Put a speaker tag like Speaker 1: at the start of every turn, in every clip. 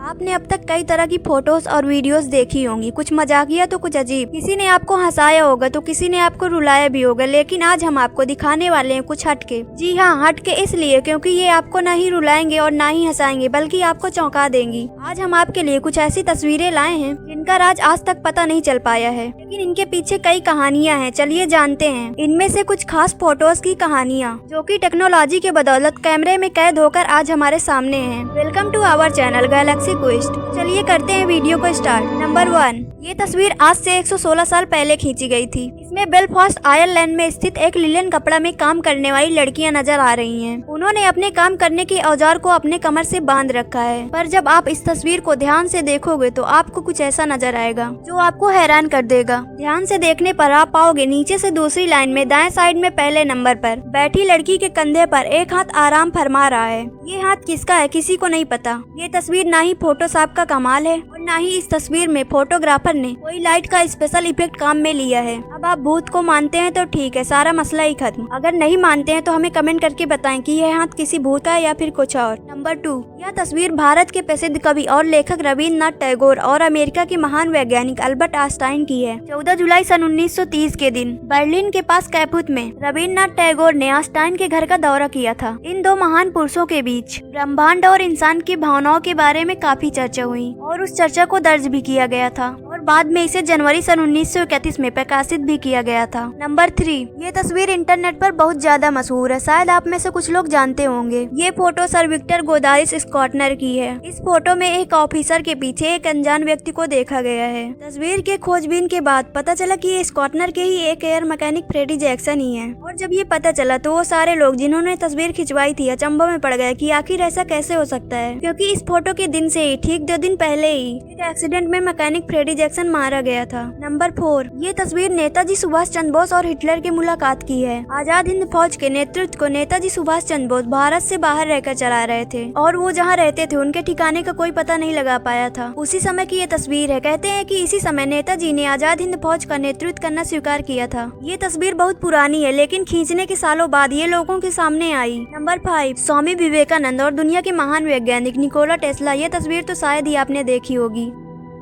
Speaker 1: आपने अब तक कई तरह की फोटोज और वीडियोस देखी होंगी, कुछ मजाकिया तो कुछ अजीब। किसी ने आपको हंसाया होगा तो किसी ने आपको रुलाया भी होगा, लेकिन आज हम आपको दिखाने वाले हैं कुछ हटके। जी हाँ, हटके इसलिए क्योंकि ये आपको ना ही रुलाएंगे और ना ही हंसाएंगे, बल्कि आपको चौंका देंगी। आज हम आपके लिए कुछ ऐसी तस्वीरें लाए हैं जिनका राज आज तक पता नहीं चल पाया है, लेकिन इनके पीछे कई कहानियाँ हैं। चलिए जानते हैं इनमें से कुछ खास फोटोज की कहानियाँ, जो कि टेक्नोलॉजी के बदौलत कैमरे में कैद होकर आज हमारे सामने हैं। Welcome to our channel Galaxy Quest. चलिए करते हैं वीडियो को स्टार्ट। नंबर 1, ये तस्वीर आज से 116 साल पहले खींची गई थी। इसमें बेलफास्ट आयरलैंड में स्थित एक लिनन कपड़ा में काम करने वाली लड़कियां नजर आ रही हैं। उन्होंने अपने काम करने के औजार को अपने कमर से बांध रखा है, पर जब आप इस तस्वीर को ध्यान से देखोगे तो आपको कुछ ऐसा नजर आएगा जो आपको हैरान कर देगा। ध्यान से देखने पर आप पाओगे नीचे से दूसरी लाइन में दाएं साइड में पहले नंबर पर बैठी लड़की के कंधे पर एक हाथ आराम फरमा रहा है। ये हाथ किसका है किसी को नहीं पता। ये तस्वीर ना ही फोटोशॉप का कमाल है और ना ही इस तस्वीर में फोटोग्राफर ने कोई लाइट का स्पेशल इफेक्ट काम में लिया है। अब आप भूत को मानते हैं तो ठीक है, सारा मसला ही खत्म। अगर नहीं मानते हैं तो हमें कमेंट करके बताएं कि यह हाथ किसी भूत का है या फिर कुछ और। नंबर 2, यह तस्वीर भारत के प्रसिद्ध कवि और लेखक रविन्द्रनाथ टैगोर और अमेरिका के महान वैज्ञानिक अल्बर्ट आइंस्टाइन की है। 14 जुलाई सन 1930 के दिन बर्लिन के पास कैपुत में रविन्द्रनाथ टैगोर ने आइंस्टाइन के घर का दौरा किया था। इन दो महान पुरुषों के बीच ब्रह्मांड और इंसान की भावनाओं के बारे में काफी चर्चा हुई और उस चर्चा को दर्ज भी किया गया था और बाद में इसे जनवरी सन 1931 में प्रकाशित भी किया गया था। नंबर 3, ये तस्वीर इंटरनेट पर बहुत ज्यादा मशहूर है, शायद आप में से कुछ लोग जानते होंगे। ये फोटो सर विक्टर गोदारिस स्कॉटनर की है। इस फोटो में एक ऑफिसर के पीछे एक अनजान व्यक्ति को देखा गया है। तस्वीर के खोजबीन के बाद पता चला कि ये स्कॉटनर के ही एक एयर मैकेनिक फ्रेडी जैक्सन ही है। और जब ये पता चला तो वो सारे लोग जिन्होंने तस्वीर खिंचवाई थी अचंभव में पड़ गए कि आखिर ऐसा कैसे हो सकता है, क्योंकि इस फोटो के दिन से ही ठीक 2 दिन पहले ही एक एक्सीडेंट में मैकेनिक फ्रेडी जैक्सन मारा गया था। नंबर 4, ये तस्वीर नेताजी सुभाष चंद्र बोस और हिटलर की मुलाकात की है। आजाद हिंद फौज के नेतृत्व को नेताजी सुभाष चंद्र बोस भारत से बाहर रहकर चला रहे थे और वो जहाँ रहते थे उनके ठिकाने का कोई पता नहीं लगा पाया था। उसी समय की ये तस्वीर है। कहते हैं कि इसी समय नेताजी ने आजाद हिंद फौज का नेतृत्व करना स्वीकार किया था। ये तस्वीर बहुत पुरानी है, लेकिन खींचने के सालों बाद ये लोगों के सामने आई। नंबर 5, स्वामी विवेकानंद और दुनिया के महान वैज्ञानिक निकोला टेस्ला। ये तस्वीर तो शायद ही आपने देखी होगी।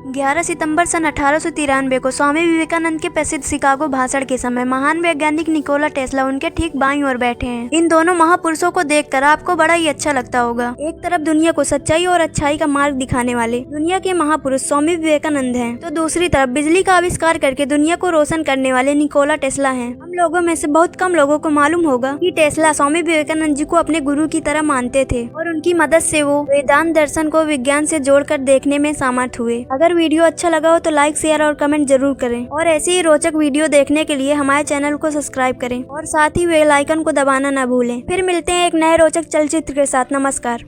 Speaker 1: 11 सितंबर सन 1893 को स्वामी विवेकानंद के प्रसिद्ध शिकागो भाषण के समय महान वैज्ञानिक निकोला टेस्ला उनके ठीक बाईं ओर बैठे हैं। इन दोनों महापुरुषों को देखकर आपको बड़ा ही अच्छा लगता होगा। एक तरफ दुनिया को सच्चाई और अच्छाई का मार्ग दिखाने वाले दुनिया के महापुरुष स्वामी विवेकानंद हैं, तो दूसरी तरफ बिजली का आविष्कार करके दुनिया को रोशन करने वाले निकोला टेस्ला हैं। हम लोगों में से बहुत कम लोगों को मालूम होगा कि टेस्ला स्वामी विवेकानंद जी को अपने गुरु की तरह मानते थे और उनकी मदद से वो वेदांत दर्शन को विज्ञान से जोड़कर देखने में समर्थ हुए। अगर वीडियो अच्छा लगा हो तो लाइक, शेयर और कमेंट जरूर करें और ऐसे ही रोचक वीडियो देखने के लिए हमारे चैनल को सब्सक्राइब करें और साथ ही बेल आइकन को दबाना न भूलें। फिर मिलते हैं एक नए रोचक चलचित्र के साथ। नमस्कार।